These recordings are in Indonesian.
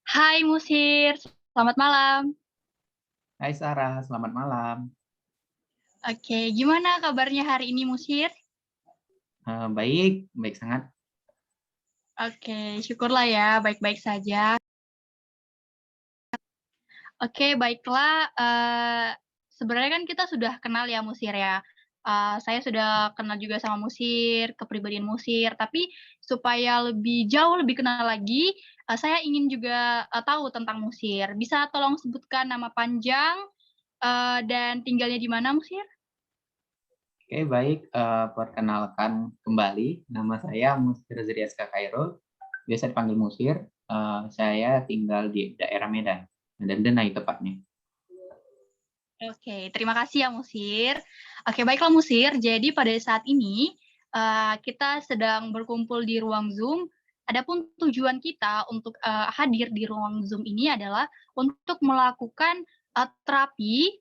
Hai Musir, selamat malam. Hai Sarah, selamat malam. Oke, gimana kabarnya hari ini Musir? Baik, baik sangat. Oke, syukurlah ya, baik-baik saja. Oke, baiklah, sebenarnya kan kita sudah kenal ya Musir ya. Saya sudah kenal juga sama Musir, kepribadian Musir, tapi supaya lebih jauh lebih kenal lagi, saya ingin juga, tahu tentang Musir. Bisa tolong sebutkan nama panjang, dan tinggalnya di mana Musir? Oke, baik, perkenalkan kembali, nama saya Musfir Zuriaska Khairul, biasa dipanggil Musfir. Saya tinggal di daerah Medan, Medan Denai tepatnya. Oke, terima kasih ya Musir. Oke, baiklah Musir, jadi pada saat ini, kita sedang berkumpul di ruang Zoom, adapun tujuan kita untuk, hadir di ruang Zoom ini adalah untuk melakukan, terapi,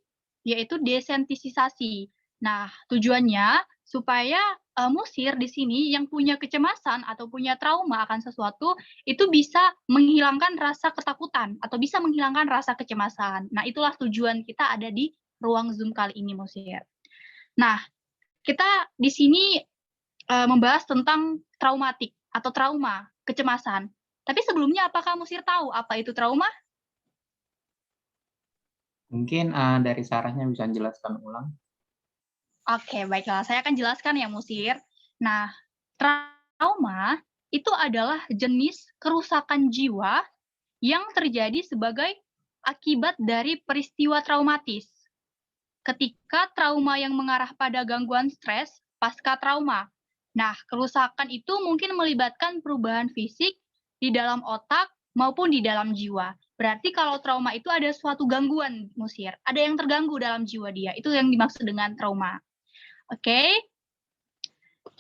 yaitu desensitisasi. Nah, tujuannya supaya, Musir di sini yang punya kecemasan atau punya trauma akan sesuatu, itu bisa menghilangkan rasa ketakutan atau bisa menghilangkan rasa kecemasan. Nah, itulah tujuan kita ada di ruang Zoom kali ini, Musir. Nah, kita di sini, membahas tentang traumatik atau trauma, kecemasan. Tapi sebelumnya apakah Musir tahu apa itu trauma? Mungkin dari Sarahnya bisa jelaskan ulang. Oke, baiklah, saya akan jelaskan ya, Musir. Nah, trauma itu adalah jenis kerusakan jiwa yang terjadi sebagai akibat dari peristiwa traumatis. Ketika trauma yang mengarah pada gangguan stres pasca trauma. Nah, kerusakan itu mungkin melibatkan perubahan fisik di dalam otak maupun di dalam jiwa. Berarti kalau trauma itu ada suatu gangguan, Musir. Ada yang terganggu dalam jiwa dia. Itu yang dimaksud dengan trauma. Oke.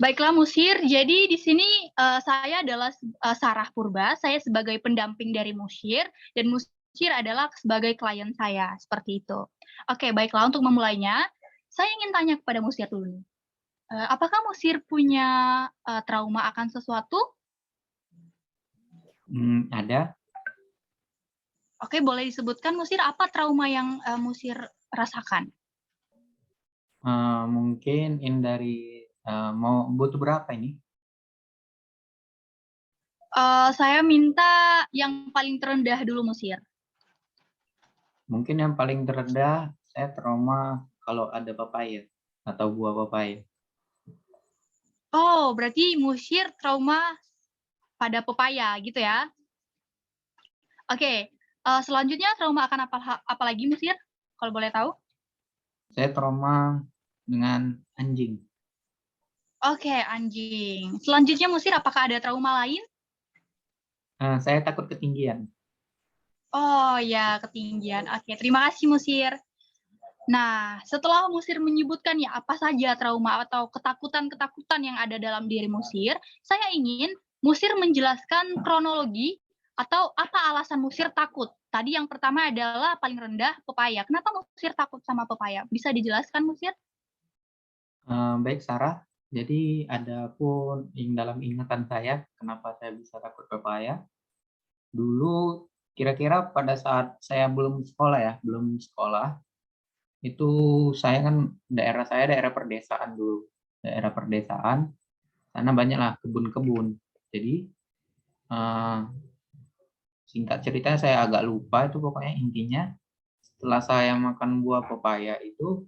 Baiklah Musir, jadi di sini, saya adalah Sarah Purba, saya sebagai pendamping dari Musir, dan Musir adalah sebagai klien saya, seperti itu. Oke, baiklah untuk memulainya, saya ingin tanya kepada Musir dulu nih, apakah Musir punya, trauma akan sesuatu? Ada, Oke, boleh disebutkan Musir, apa trauma yang, Musir rasakan? mungkin ini dari mau butuh berapa ini? Saya minta yang paling terendah dulu Musir. Mungkin yang paling terendah, saya trauma kalau ada papaya atau buah papaya. Oh, berarti Musir trauma pada pepaya gitu ya? Oke, selanjutnya trauma akan apalagi Musir, kalau boleh tahu? Saya trauma dengan anjing. Oke, anjing. Selanjutnya Musir, apakah ada trauma lain? Saya takut ketinggian. Oh ya, ketinggian. Oke, terima kasih Musir. Nah, setelah Musir menyebutkan ya apa saja trauma atau ketakutan-ketakutan yang ada dalam diri Musir, saya ingin Musir menjelaskan kronologi atau apa alasan Musir takut. Tadi yang pertama adalah paling rendah pepaya. Kenapa Musir takut sama pepaya? Bisa dijelaskan Musir? Baik Sarah, jadi ada pun yang dalam ingatan saya, kenapa saya bisa takut pepaya. Dulu kira-kira pada saat saya belum sekolah ya, belum sekolah, itu saya daerah perdesaan dulu. Daerah perdesaan, sana banyaklah kebun-kebun. Jadi, eee, singkat cerita saya agak lupa itu pokoknya intinya, setelah saya makan buah pepaya itu,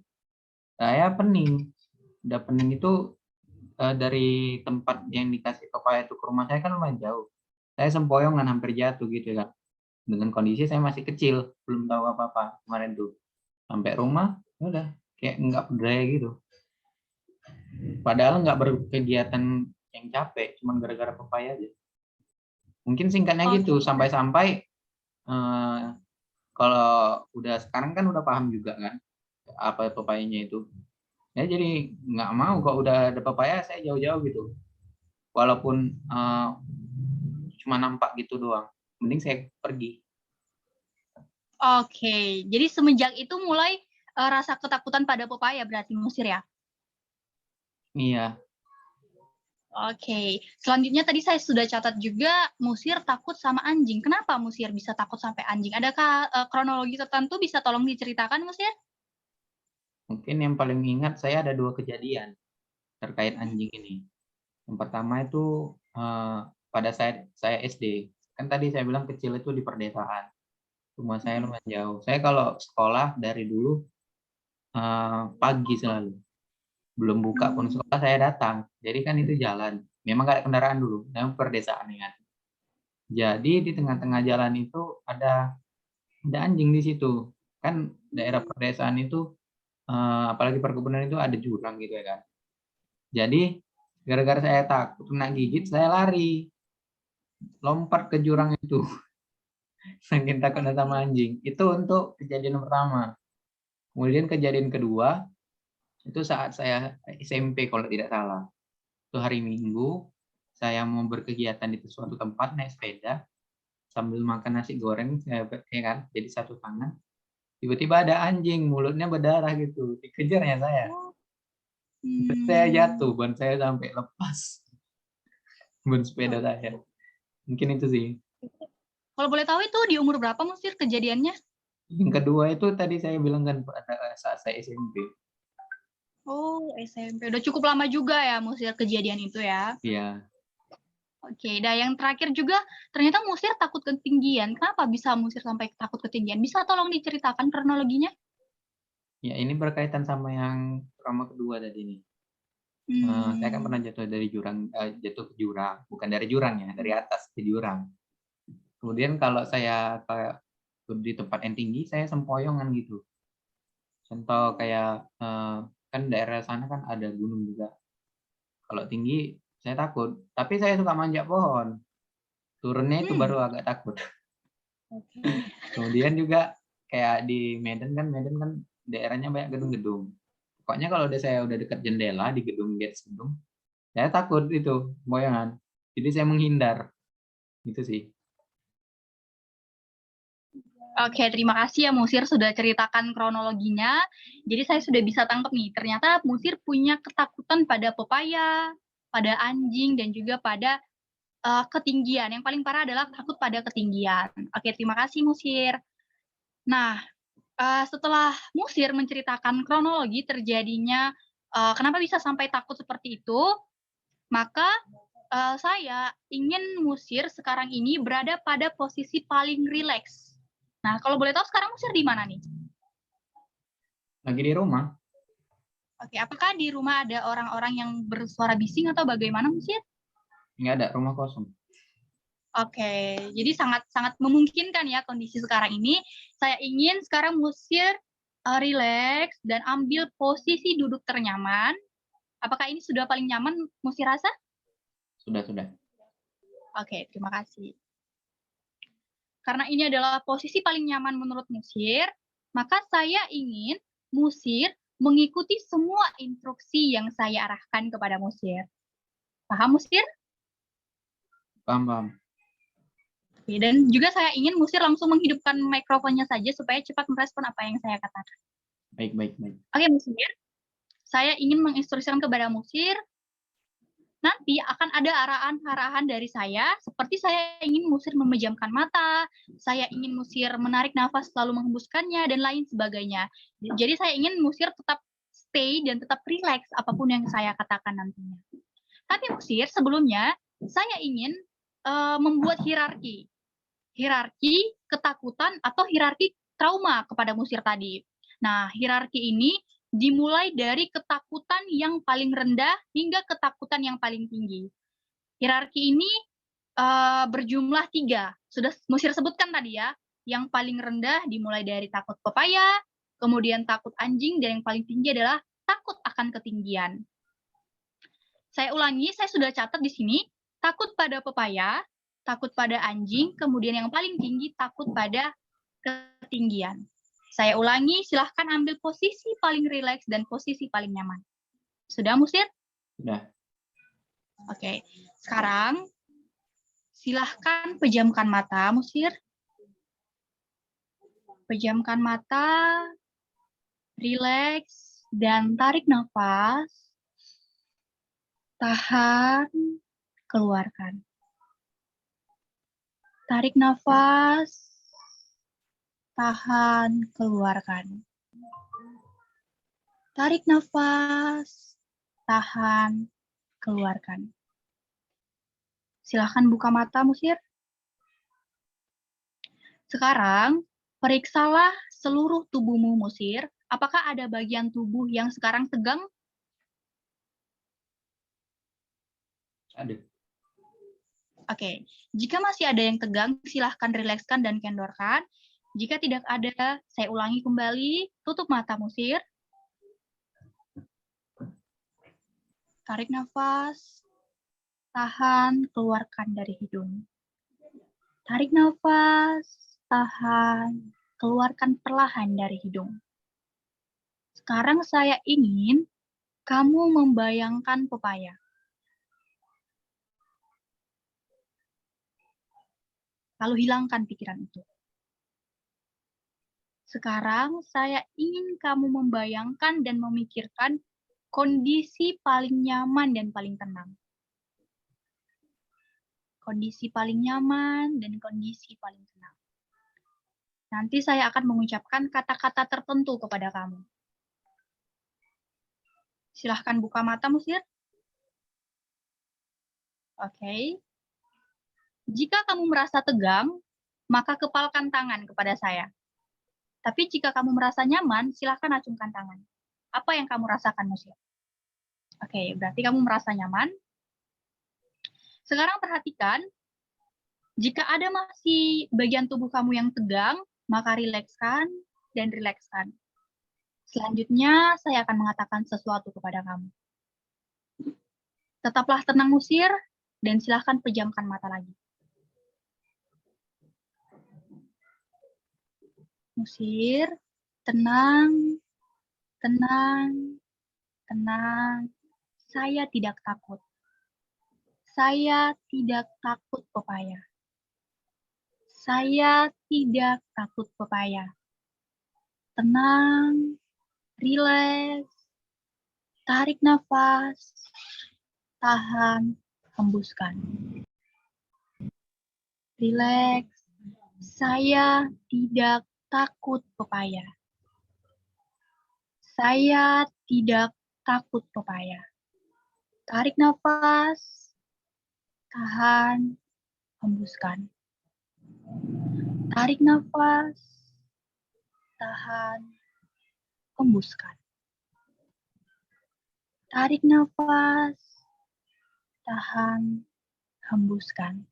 saya pening. Udah pening itu dari tempat yang dikasih pepaya itu ke rumah saya kan lumayan jauh. Saya sempoyong dan hampir jatuh gitu kan. Dengan kondisi saya masih kecil, belum tahu apa-apa kemarin tuh. Sampai rumah, ya udah kayak nggak berdaya gitu. Padahal nggak berkegiatan yang capek, cuman gara-gara pepaya aja. Mungkin singkatnya gitu, Oke. sampai-sampai eh, kalau udah sekarang kan udah paham juga kan apa pepayanya itu. Ya jadi nggak mau kok udah ada pepaya saya jauh-jauh gitu. Walaupun cuma nampak gitu doang. Mending saya pergi. Oke, jadi semenjak itu mulai, rasa ketakutan pada pepaya berarti Musir ya? Iya, Oke, selanjutnya tadi saya sudah catat juga Musir takut sama anjing. Kenapa Musir bisa takut sampai anjing? Adakah kronologi tertentu bisa tolong diceritakan, Musir? Mungkin yang paling ingat saya ada 2 kejadian terkait anjing ini. Yang pertama itu, pada saya SD. Kan tadi saya bilang kecil itu di perdesaan, rumah saya Mhm. lumayan jauh. Saya kalau sekolah dari dulu, pagi selalu, belum buka pun Mmm, sekolah saya datang. Jadi kan itu jalan, memang nggak ada kendaraan dulu, memang perdesaan ingat. Jadi di tengah-tengah jalan itu ada anjing di situ. Kan daerah mmm. perdesaan itu, apalagi perkebunan itu ada jurang gitu ya kan. Jadi gara-gara saya takut kena gigit, saya lari, lompat ke jurang itu, saking takutnya Oke. sama anjing. Itu untuk kejadian pertama. Kemudian kejadian kedua, itu saat saya SMP kalau tidak salah. Itu hari Minggu, saya mau berkegiatan di suatu tempat naik sepeda, sambil makan nasi goreng, ya kan, jadi satu tangan, tiba-tiba ada anjing, mulutnya berdarah gitu, dikejarnya saya. Oh, Terus saya mmm. jatuh, ban saya sampai lepas, ban sepeda Oke. saya. Mungkin itu sih. Kalau boleh tahu itu di umur berapa, Musir, kejadiannya? Yang kedua itu tadi saya bilang kan pada saat saya SMP. Oh, SMP. Udah cukup lama juga ya, Musir, kejadian itu ya? Iya. Oke, nah yang terakhir juga ternyata Musir takut ketinggian. Kenapa bisa Musir sampai takut ketinggian? Bisa tolong diceritakan kronologinya? Ya ini berkaitan sama yang trauma kedua tadi nih. Saya kan Mmm. pernah jatuh dari jurang, jatuh ke jurang, bukan dari jurang ya, dari atas ke jurang. Kemudian kalau saya kayak di tempat yang tinggi, saya sempoyongan gitu. Contoh kayak, kan daerah sana kan ada gunung juga. Kalau tinggi saya takut, tapi saya suka manjat pohon. Turunnya itu Mmm, baru agak takut. oke. Kemudian juga kayak di Medan kan daerahnya banyak gedung-gedung. Pokoknya kalau saya udah dekat jendela di gedung gates gedung, saya takut itu sempoyongan. Jadi saya menghindar, gitu sih. Oke, terima kasih ya Musir sudah ceritakan kronologinya. Jadi saya sudah bisa tangkap nih, ternyata Musir punya ketakutan pada pepaya, pada anjing, dan juga pada, ketinggian. Yang paling parah adalah takut pada ketinggian. Oke, terima kasih Musir. Nah, setelah Musir menceritakan kronologi terjadinya, kenapa bisa sampai takut seperti itu, maka, saya ingin Musir sekarang ini berada pada posisi paling rileks. Nah, kalau boleh tahu sekarang Musir di mana nih? Lagi di rumah, Oke, apakah di rumah ada orang-orang yang bersuara bising atau bagaimana Musir? nggak ada, rumah kosong. Oke, jadi sangat sangat memungkinkan ya kondisi sekarang ini. Saya ingin sekarang Musir, rileks dan ambil posisi duduk ternyaman. Apakah ini sudah paling nyaman Musir rasa? Sudah. Oke, terima kasih. Karena ini adalah posisi paling nyaman menurut Musir, maka saya ingin Musir mengikuti semua instruksi yang saya arahkan kepada Musir. Paham Musir? Paham. Oke, dan juga saya ingin Musir langsung menghidupkan mikrofonnya saja supaya cepat merespon apa yang saya katakan. Baik. Oke Musir, saya ingin menginstruksikan kepada Musir, nanti akan ada arahan-arahan dari saya, seperti saya ingin Musir memejamkan mata, saya ingin Musir menarik nafas lalu menghembuskannya, dan lain sebagainya. Jadi saya ingin Musir tetap stay dan tetap rileks apapun yang saya katakan nantinya. Tapi Musir, sebelumnya saya ingin membuat hierarki. Hierarki ketakutan atau hierarki trauma kepada Musir tadi. Nah, hierarki ini dimulai dari ketakutan yang paling rendah hingga ketakutan yang paling tinggi. Hierarki ini berjumlah 3. Sudah Musir sebutkan tadi ya. Yang paling rendah dimulai dari takut pepaya, kemudian takut anjing, dan yang paling tinggi adalah takut akan ketinggian. Saya ulangi, saya sudah catat di sini, takut pada pepaya, takut pada anjing, kemudian yang paling tinggi takut pada ketinggian. Saya ulangi, silahkan ambil posisi paling rileks dan posisi paling nyaman. Sudah, Musir? Sudah. Oke. Sekarang silahkan pejamkan mata, Musir. Pejamkan mata, rileks, dan tarik nafas. tahan, keluarkan. Tarik nafas, tahan, keluarkan. Tarik nafas, tahan, keluarkan. Silahkan buka mata, Musir. Sekarang, periksalah seluruh tubuhmu, Musir. Apakah ada bagian tubuh yang sekarang tegang? Ada. Oke, jika masih ada yang tegang, silahkan rilekskan dan kendorkan. Jika tidak ada, saya ulangi kembali, tutup mata, Musir. Tarik nafas, tahan, keluarkan dari hidung. Tarik nafas, tahan, keluarkan perlahan dari hidung. Sekarang saya ingin kamu membayangkan pepaya. Lalu hilangkan pikiran itu. Sekarang saya ingin kamu membayangkan dan memikirkan kondisi paling nyaman dan paling tenang. Kondisi paling nyaman dan kondisi paling tenang. Nanti saya akan mengucapkan kata-kata tertentu kepada kamu. Silahkan buka mata, Musir. Oke. Jika kamu merasa tegang, maka kepalkan tangan kepada saya. Tapi jika kamu merasa nyaman, silahkan acungkan tangan. Apa yang kamu rasakan, Musir? Oke, berarti kamu merasa nyaman. Sekarang perhatikan, jika ada masih bagian tubuh kamu yang tegang, maka rilekskan dan rilekskan. Selanjutnya, saya akan mengatakan sesuatu kepada kamu. Tetaplah tenang, Musir, dan silahkan pejamkan mata lagi. Musir, tenang, tenang, tenang. Saya tidak takut. Saya tidak takut pepaya. Saya tidak takut pepaya. Tenang, rileks, tarik nafas, tahan, hembuskan. Rileks, saya tidak takut pepaya. Saya tidak takut pepaya. Tarik nafas, tahan, hembuskan. Tarik nafas, tahan, hembuskan. Tarik nafas, tahan, hembuskan.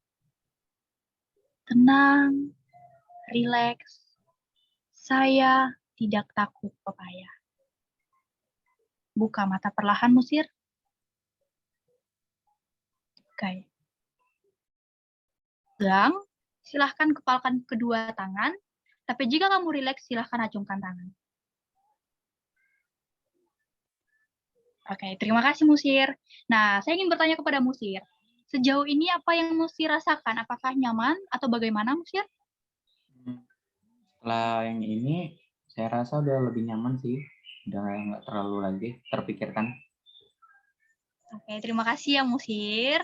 Tenang, rileks. Saya tidak takut pepaya. Buka mata perlahan, Musir. Oke. Tegang, silahkan kepalkan kedua tangan. Tapi jika kamu rileks, silahkan acungkan tangan. Oke, terima kasih, Musir. Nah, saya ingin bertanya kepada Musir. Sejauh ini apa yang Musir rasakan? Apakah nyaman atau bagaimana, Musir? Setelah yang ini, saya rasa udah lebih nyaman sih. Udah nggak terlalu lagi terpikirkan. Oke, terima kasih ya, Musir.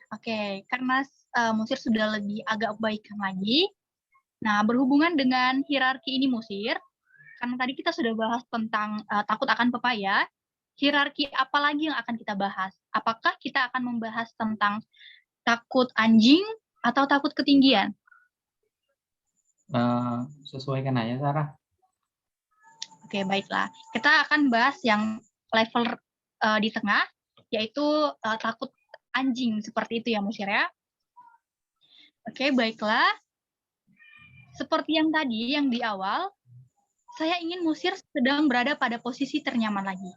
Oke, karena Musir sudah lebih agak baikan lagi. Nah, berhubungan dengan hierarki ini, Musir, karena tadi kita sudah bahas tentang takut akan pepaya, hierarki apa lagi yang akan kita bahas? Apakah kita akan membahas tentang takut anjing atau takut ketinggian? Sesuaikan aja, Sarah. Oke, baiklah. Kita akan bahas yang level di tengah, yaitu takut anjing, seperti itu ya, Musir ya. Oke, baiklah. Seperti yang tadi, yang di awal, saya ingin Musir sedang berada pada posisi ternyaman lagi.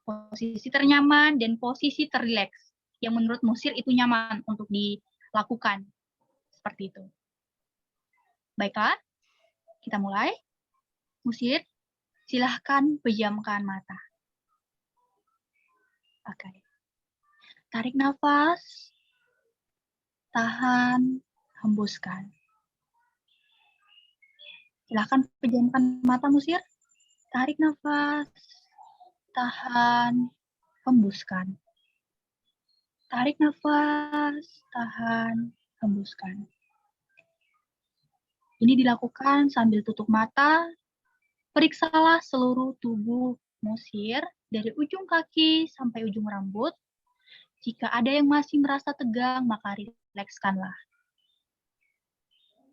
Posisi ternyaman dan posisi terrileks, yang menurut Musir itu nyaman untuk dilakukan. Seperti itu. Baiklah, kita mulai. Musir, silahkan pejamkan mata. Oke. Tarik nafas, tahan, hembuskan. Silahkan pejamkan mata, Musir. Tarik nafas, tahan, hembuskan. Tarik nafas, tahan, hembuskan. Ini dilakukan sambil tutup mata. Periksalah seluruh tubuh musir dari ujung kaki sampai ujung rambut. Jika ada yang masih merasa tegang, maka rilekskanlah.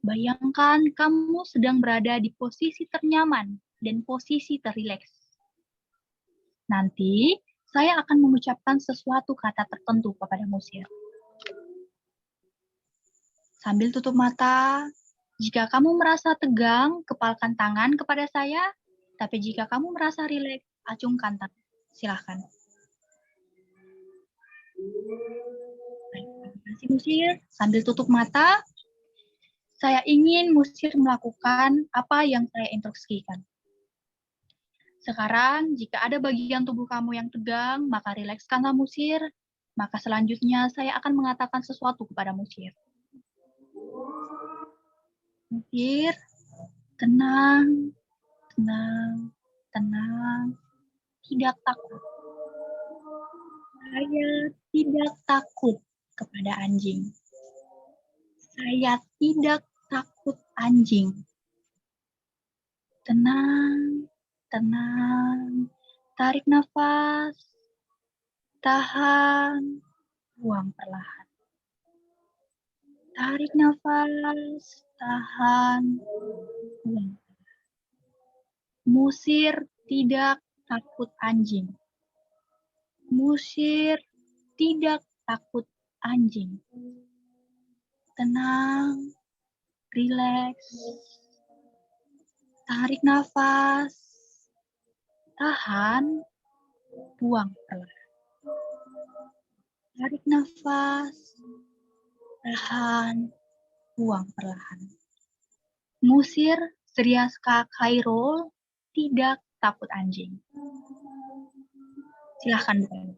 Bayangkan kamu sedang berada di posisi ternyaman dan posisi terrileks. Nanti, saya akan mengucapkan sesuatu kata tertentu kepada musir. Sambil tutup mata, jika kamu merasa tegang, kepalkan tangan kepada saya. Tapi jika kamu merasa rileks, acungkan tangan. Silahkan. Baik, terima kasih musir. Sambil tutup mata, saya ingin musir melakukan apa yang saya instruksikan. Sekarang, jika ada bagian tubuh kamu yang tegang, maka rilekskanlah musir. Maka selanjutnya saya akan mengatakan sesuatu kepada musir. Musir, tenang, tenang, tenang. Tidak takut. Saya tidak takut kepada anjing. Saya tidak takut anjing. Tenang, tenang. Tarik nafas. Tahan. Buang perlahan. Tarik nafas. Tahan. Buang. Musir tidak takut anjing. Musir tidak takut anjing. Tenang, rileks, tarik nafas, tahan, buang perlahan. Tarik nafas, tahan, buang perlahan. Musir Sriaska Khairul tidak takut anjing. Silahkan buka.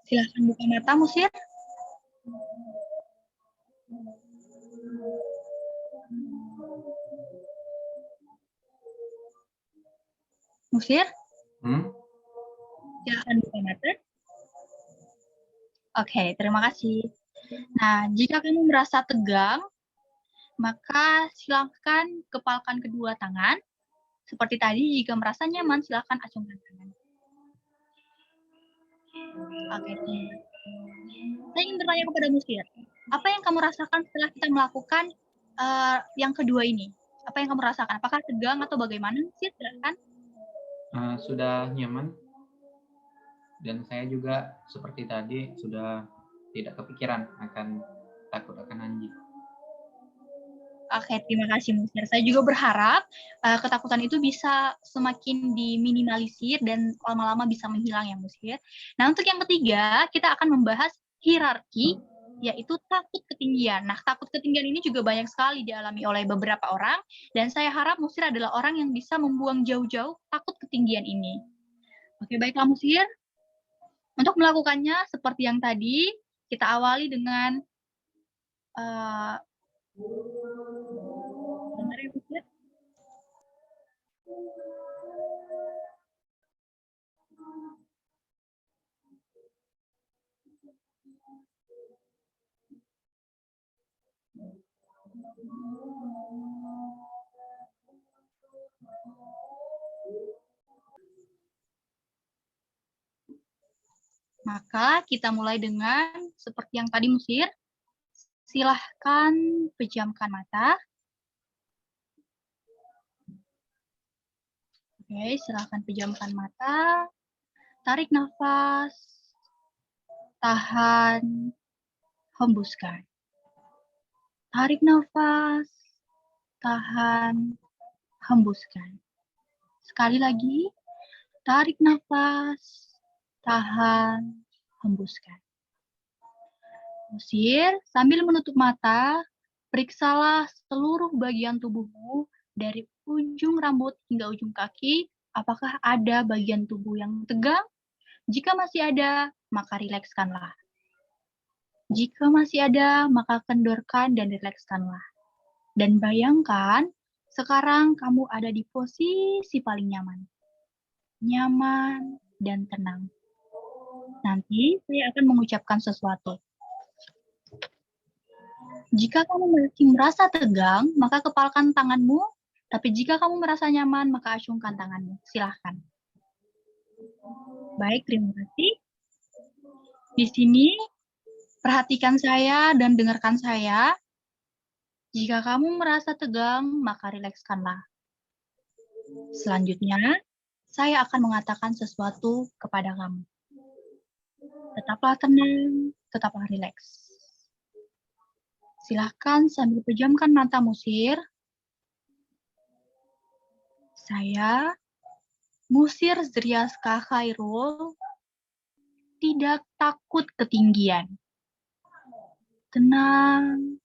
Silahkan buka mata, Musir. Musir? Silahkan buka mata. Oke, terima kasih. Nah, jika kamu merasa tegang, maka silahkan kepalkan kedua tangan. Seperti tadi, jika merasa nyaman, silahkan acungkan tangan. Oke. Saya ingin bertanya kepada Musir, apa yang kamu rasakan setelah kita melakukan yang kedua ini? Apa yang kamu rasakan? Apakah tegang atau bagaimana, Musir? Silahkan. Sudah nyaman. Dan saya juga seperti tadi sudah tidak kepikiran akan takut akan anjing. Oke, terima kasih Musir. Saya juga berharap ketakutan itu bisa semakin diminimalisir dan lama-lama bisa menghilang ya Musir. Nah, untuk yang ketiga, kita akan membahas hierarki, yaitu takut ketinggian. Nah, takut ketinggian ini juga banyak sekali dialami oleh beberapa orang, dan saya harap Musir adalah orang yang bisa membuang jauh-jauh takut ketinggian ini. Oke, baiklah Musir. Untuk melakukannya seperti yang tadi, kita awali dengan bentar ya, Musir. Maka kita mulai dengan seperti yang tadi Musir. Silahkan pejamkan mata. Oke, silahkan pejamkan mata. Tarik nafas. Tahan. Hembuskan. Tarik nafas. Tahan. Hembuskan. Sekali lagi. Tarik nafas. Tahan. Hembuskan. Musir, sambil menutup mata, periksalah seluruh bagian tubuhmu dari ujung rambut hingga ujung kaki. Apakah ada bagian tubuh yang tegang? Jika masih ada, maka rilekskanlah. Jika masih ada, maka kendorkan dan rilekskanlah. Dan bayangkan, sekarang kamu ada di posisi paling nyaman. nyaman, dan tenang. Nanti saya akan mengucapkan sesuatu. Jika kamu masih merasa tegang, maka kepalkan tanganmu. Tapi jika kamu merasa nyaman, maka acungkan tanganmu. Silahkan. Baik, terima kasih. Di sini, perhatikan saya dan dengarkan saya. Jika kamu merasa tegang, maka rilekskanlah. Selanjutnya, saya akan mengatakan sesuatu kepada kamu. Tetaplah tenang, tetaplah rileks. Silahkan sambil pejamkan mata Musir. Saya, Musir Zriaska Khairul, tidak takut ketinggian. Tenang,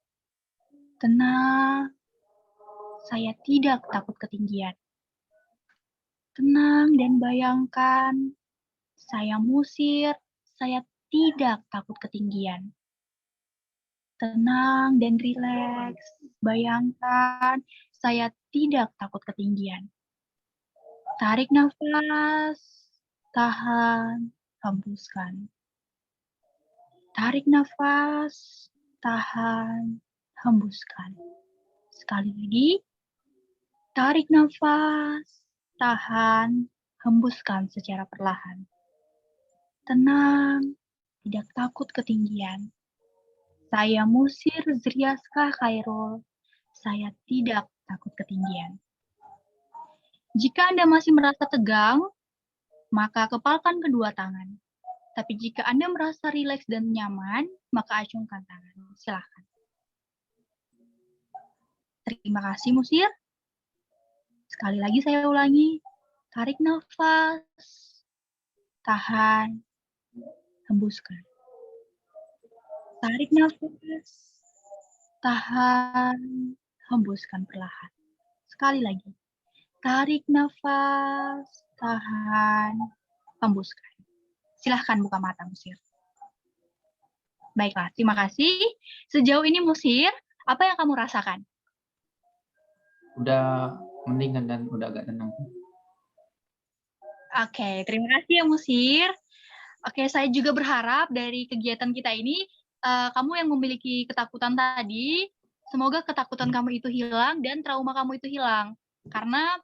tenang. Saya tidak takut ketinggian. Tenang dan bayangkan, saya Musir, saya tidak takut ketinggian. Tenang dan rileks. Bayangkan, saya tidak takut ketinggian. Tarik nafas, tahan, hembuskan. Tarik nafas, tahan, hembuskan. Sekali lagi, tarik nafas, tahan, hembuskan secara perlahan. Tenang, tidak takut ketinggian. Saya Musir Zriaska Khairul. Saya tidak takut ketinggian. Jika Anda masih merasa tegang, maka kepalkan kedua tangan. Tapi jika Anda merasa rileks dan nyaman, maka acungkan tangan. Silahkan. Terima kasih, Musir. Sekali lagi saya ulangi. Tarik nafas, tahan, hembuskan. Tarik nafas, tahan, hembuskan perlahan. Sekali lagi. Tarik nafas, tahan, hembuskan. Silahkan buka mata, Musir. Baiklah, terima kasih. Sejauh ini, Musir, apa yang kamu rasakan? Udah mendingan dan udah agak tenang. Oke, terima kasih ya, Musir. Oke, saya juga berharap dari kegiatan kita ini, kamu yang memiliki ketakutan tadi, semoga ketakutan kamu itu hilang dan trauma kamu itu hilang. Karena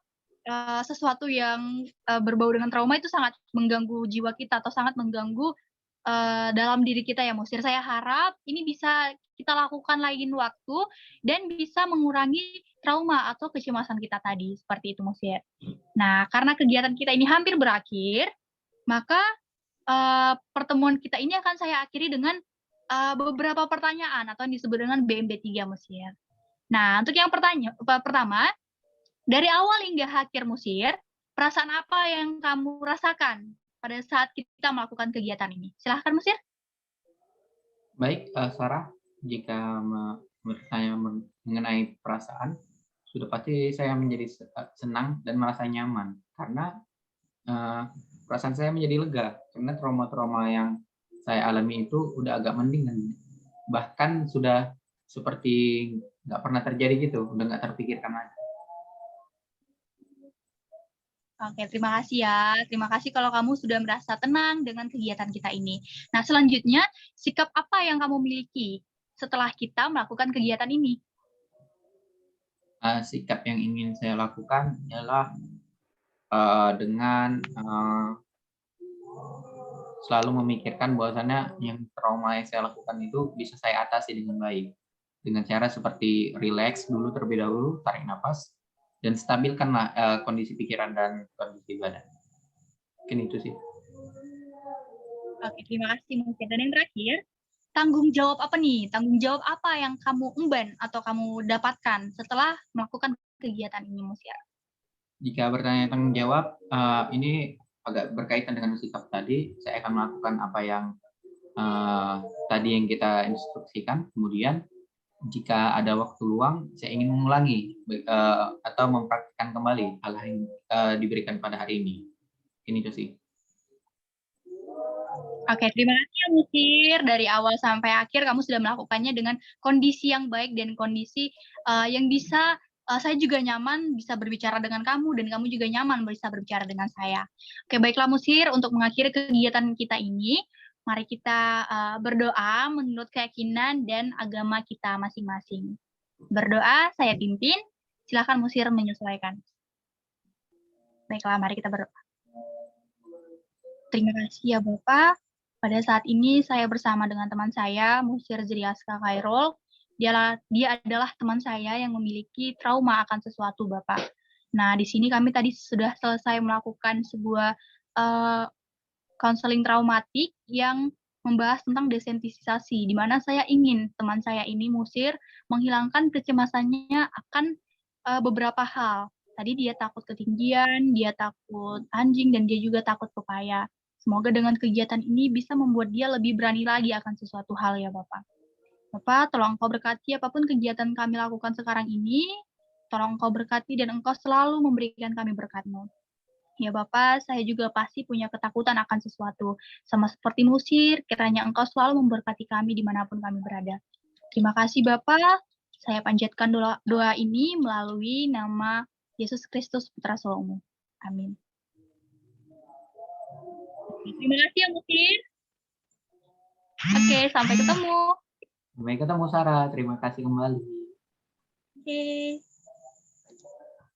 sesuatu yang berbau dengan trauma itu sangat mengganggu jiwa kita atau sangat mengganggu dalam diri kita ya, Musir. Saya harap ini bisa kita lakukan lain waktu dan bisa mengurangi trauma atau kecemasan kita tadi, seperti itu, Musir. Nah, karena kegiatan kita ini hampir berakhir, maka pertemuan kita ini akan saya akhiri dengan beberapa pertanyaan atau yang disebut dengan BMB3, Musir. Nah, untuk yang pertama, dari awal hingga akhir, Musir, perasaan apa yang kamu rasakan pada saat kita melakukan kegiatan ini? Silahkan, Musir. Baik, Sarah, jika bertanya mengenai perasaan, sudah pasti saya menjadi senang dan merasa nyaman karena perasaan saya menjadi lega karena trauma-trauma yang saya alami itu udah agak mending dan bahkan sudah seperti nggak pernah terjadi gitu, udah nggak terpikirkan lagi. Oke, terima kasih ya. Terima kasih kalau kamu sudah merasa tenang dengan kegiatan kita ini. Nah, selanjutnya, sikap apa yang kamu miliki setelah kita melakukan kegiatan ini? Sikap yang ingin saya lakukan ialah dengan selalu memikirkan bahwasannya yang trauma yang saya lakukan itu bisa saya atasi dengan baik. Dengan cara seperti rileks dulu terlebih dahulu, tarik nafas, dan stabilkanlah kondisi pikiran dan kondisi badan. Mungkin itu sih. Oke, terima kasih mungkin. Dan yang terakhir, tanggung jawab apa nih? Tanggung jawab apa yang kamu emban atau kamu dapatkan setelah melakukan kegiatan ini, Musya? Jika bertanya tanggung jawab, ini agak berkaitan dengan sikap tadi. Saya akan melakukan apa yang tadi yang kita instruksikan. Kemudian jika ada waktu luang, saya ingin mengulangi atau mempraktikkan kembali hal yang diberikan pada hari ini. Ini itu sih. Oke, terima kasih ya Musir. Dari awal sampai akhir kamu sudah melakukannya dengan kondisi yang baik dan kondisi yang bisa saya juga nyaman bisa berbicara dengan kamu dan kamu juga nyaman bisa berbicara dengan saya. Oke, baiklah Musir, untuk mengakhiri kegiatan kita ini, mari kita berdoa menurut keyakinan dan agama kita masing-masing. Berdoa, saya pimpin. Silakan Musir menyesuaikan. Baiklah, mari kita berdoa. Terima kasih ya Bapak. Pada saat ini saya bersama dengan teman saya, Musir Zriaska Khairul. Dia adalah teman saya yang memiliki trauma akan sesuatu, Bapak. Nah, di sini kami tadi sudah selesai melakukan sebuah konseling traumatik yang membahas tentang desensitisasi, di mana saya ingin teman saya ini, Musir, menghilangkan kecemasannya akan beberapa hal. Tadi dia takut ketinggian, dia takut anjing, dan dia juga takut pepaya. Semoga dengan kegiatan ini bisa membuat dia lebih berani lagi akan sesuatu hal ya Bapak. Bapak, tolong Engkau berkati apapun kegiatan kami lakukan sekarang ini, tolong Engkau berkati dan Engkau selalu memberikan kami berkat-Mu. Ya Bapak, saya juga pasti punya ketakutan akan sesuatu. Sama seperti Musir, kiranya Engkau selalu memberkati kami dimanapun kami berada. Terima kasih Bapak, saya panjatkan doa ini melalui nama Yesus Kristus Putra Salomo. Amin. Terima kasih ya Musir. Oke, sampai ketemu. Sampai ketemu Sarah, terima kasih kembali. Oke.